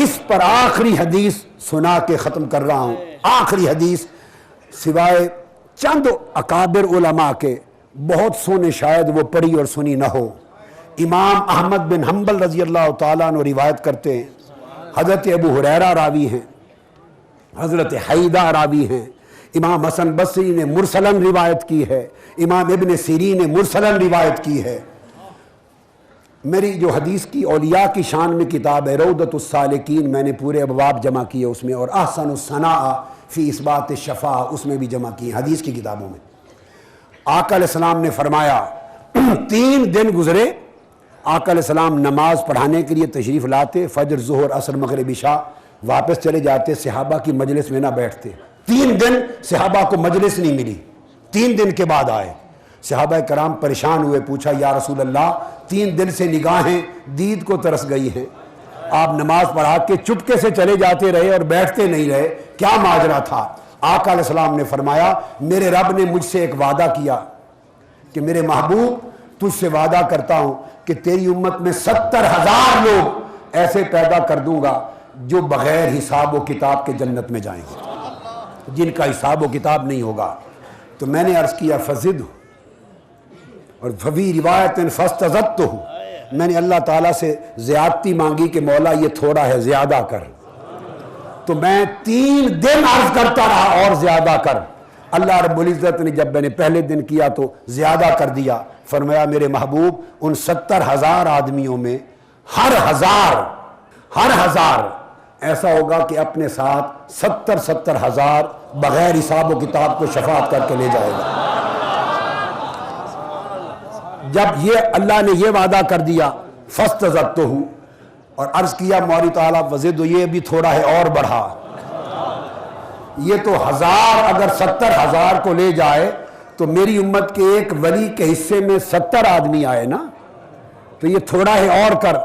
اس پر آخری حدیث سنا کے ختم کر رہا ہوں. آخری حدیث سوائے چند اکابر علماء کے بہت سونے شاید وہ پڑھی اور سنی نہ ہو. امام احمد بن حنبل رضی اللہ تعالیٰ عنہ روایت کرتے ہیں, حضرت ابو ہریرہ راوی ہیں, حضرت حیدہ راوی ہیں, امام حسن بصری نے مرسلن روایت کی ہے, امام ابن سیرین نے مرسلن روایت کی ہے. میری جو حدیث کی اولیاء کی شان میں کتاب ہے روضۃ السالکین, میں نے پورے ابواب جمع کیے اس میں, اور احسن الثناء فی اثبات الشفاعہ اس میں بھی جمع کی حدیث کی کتابوں میں. آقا علیہ السلام نے فرمایا 3 دن گزرے, آقا علیہ السلام نماز پڑھانے کے لیے تشریف لاتے, فجر ظہر عصر مغرب عشاء, واپس چلے جاتے, صحابہ کی مجلس میں نہ بیٹھتے. 3 دن صحابہ کو مجلس نہیں ملی, 3 دن کے بعد آئے. صحابہ کرام پریشان ہوئے, پوچھا یا رسول اللہ 3 دن سے نگاہیں دید کو ترس گئی ہیں, آپ نماز پڑھا کے چپکے سے چلے جاتے رہے اور بیٹھتے نہیں رہے, کیا ماجرا تھا؟ آقا علیہ السلام نے فرمایا میرے رب نے مجھ سے ایک وعدہ کیا کہ میرے محبوب تجھ سے وعدہ کرتا ہوں کہ تیری امت میں 70,000 لوگ ایسے پیدا کر دوں گا جو بغیر حساب و کتاب کے جنت میں جائیں گے, جن کا حساب و کتاب نہیں ہوگا. تو میں نے عرض کیا فزد, اور فوی روایت فاستزدتہ, میں نے اللہ تعالیٰ سے زیادتی مانگی کہ مولا یہ تھوڑا ہے زیادہ کر. تو میں 3 دن عرض کرتا رہا اور زیادہ کر. اللہ رب العزت نے جب میں نے پہلے دن کیا تو زیادہ کر دیا. فرمایا میرے محبوب ان 70,000 آدمیوں میں ہر ہزار ایسا ہوگا کہ اپنے ساتھ 70,000 بغیر حساب و کتاب کو شفاعت کر کے لے جائے گا. جب یہ اللہ نے یہ وعدہ کر دیا فاستزدتہ, اور عرض کیا مولا تعالیٰ وزد, یہ بھی تھوڑا ہے اور بڑھا. یہ تو 1000 اگر 70,000 کو لے جائے تو میری امت کے ایک ولی کے حصے میں 70 آدمی آئے نا, تو یہ تھوڑا ہے اور کر.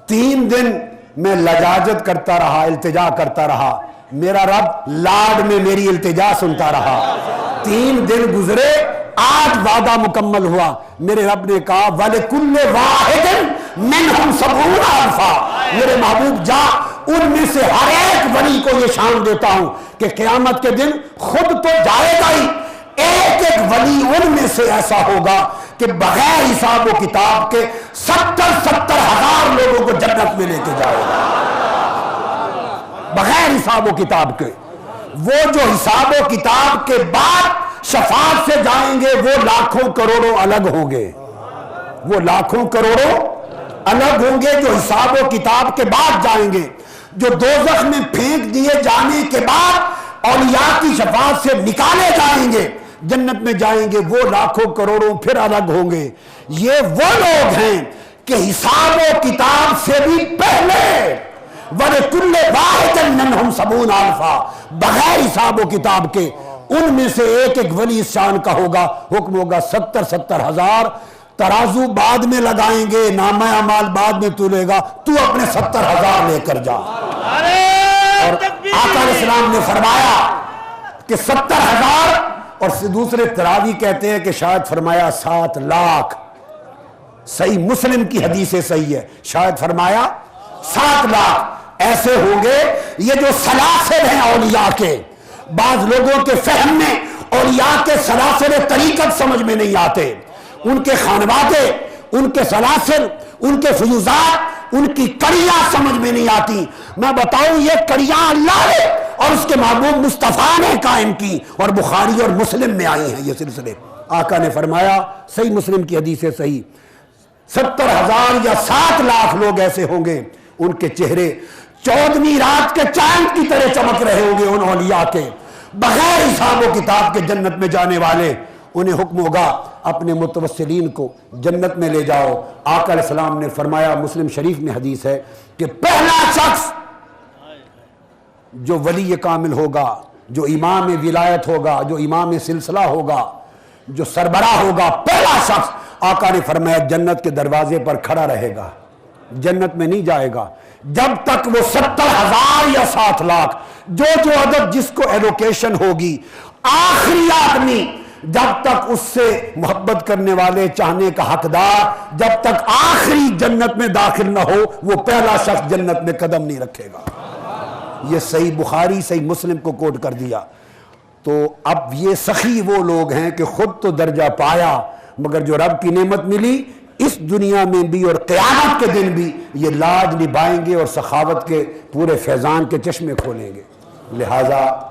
3 دن میں لجاجت کرتا رہا, التجا کرتا رہا, میرا رب لاڈ میں میری التجا سنتا رہا. 3 دن گزرے, 8 وعدہ مکمل ہوا. میرے رب نے کہا وَلِكُلِّ وَاحِدٍ مِّنْهُمْ 70,000. میرے محبوب جا ان میں سے ہر ایک ولی کو یہ شان دیتا ہوں کہ قیامت کے دن خود تو جائے گا ہی, ایک ولی ان میں سے ایسا ہوگا کہ بغیر حساب و کتاب کے 70,000 لوگوں کو جنت میں لے کے جائے گا, بغیر حساب و کتاب کے. وہ جو حساب و کتاب کے بعد شفاعت سے جائیں گے وہ لاکھوں کروڑوں الگ ہوں گے, وہ لاکھوں کروڑوں الگ ہوں گے جو حساب و کتاب کے بعد جائیں گے. جو دوزخ میں پھینک دیے جانے کے بعد اولیاء کی شفاعت سے نکالے جائیں گے, جنت میں جائیں گے, وہ لاکھوں کروڑوں پھر الگ ہوں گے. یہ وہ لوگ ہیں کہ حساب و کتاب سے بھی پہلے وَلِكُلِّ وَاحِدٍ مِّنْهُمْ 70,000 بغیر حساب و کتاب کے ان میں سے ایک ولی شان کا ہوگا. حکم ہوگا 70,000 ترازو بعد میں لگائیں گے, نامہ اعمال بعد میں تولے گا, تو اپنے 70,000 لے کر جا. اور آقا علیہ السلام نے فرمایا کہ 70,000, اور دوسرے تراوی کہتے ہیں کہ شاید فرمایا 7 لاکھ, صحیح مسلم کی حدیث صحیح ہے, شاید فرمایا 7 لاکھ ایسے ہوں گے. یہ جو سلاسل ہیں اولیاء کے, بعض لوگوں کے فہم میں اولیاء کے سلاسل طریقت سمجھ میں نہیں آتے, ان کے خانوادے, ان کے سلاسل, ان کے فیوزات, ان کی کڑیاں سمجھ میں نہیں آتی. میں بتاؤں یہ کڑیاں اللہ نے اور اس کے محبوب مصطفیٰ نے قائم کی, اور بخاری اور مسلم میں آئی ہیں یہ سلسلے. آقا نے فرمایا صحیح مسلم کی حدیث ہے صحیح, 70,000 یا 7 لاکھ لوگ ایسے ہوں گے ان کے چہرے 14ویں رات کے چاند کی طرح چمک رہے ہوں گے, ان اولیاء کے بغیر حساب و کتاب کے جنت میں جانے والے. انہیں حکم ہوگا اپنے متوسلین کو جنت میں لے جاؤ. آقا علیہ السلام نے فرمایا, مسلم شریف میں حدیث ہے کہ پہلا شخص جو ولی کامل ہوگا, جو امام ولایت ہوگا, جو امام سلسلہ ہوگا, جو سربراہ ہوگا, پہلا شخص آقا نے فرمایا جنت کے دروازے پر کھڑا رہے گا, جنت میں نہیں جائے گا جب تک وہ 70,000 یا 7 لاکھ جو عدد جس کو ایلوکیشن ہوگی, آخری آدمی جب تک اس سے محبت کرنے والے, چاہنے کا حقدار جب تک آخری جنت میں داخل نہ ہو, وہ پہلا شخص جنت میں قدم نہیں رکھے گا. یہ صحیح بخاری صحیح مسلم کو کوٹ کر دیا۔ تو اب یہ سخی وہ لوگ ہیں کہ خود تو درجہ پایا مگر جو رب کی نعمت ملی اس دنیا میں بھی اور قیامت کے دن بھی یہ لاج نبھائیں گے اور سخاوت کے پورے فیضان کے چشمے کھولیں گے۔ لہٰذا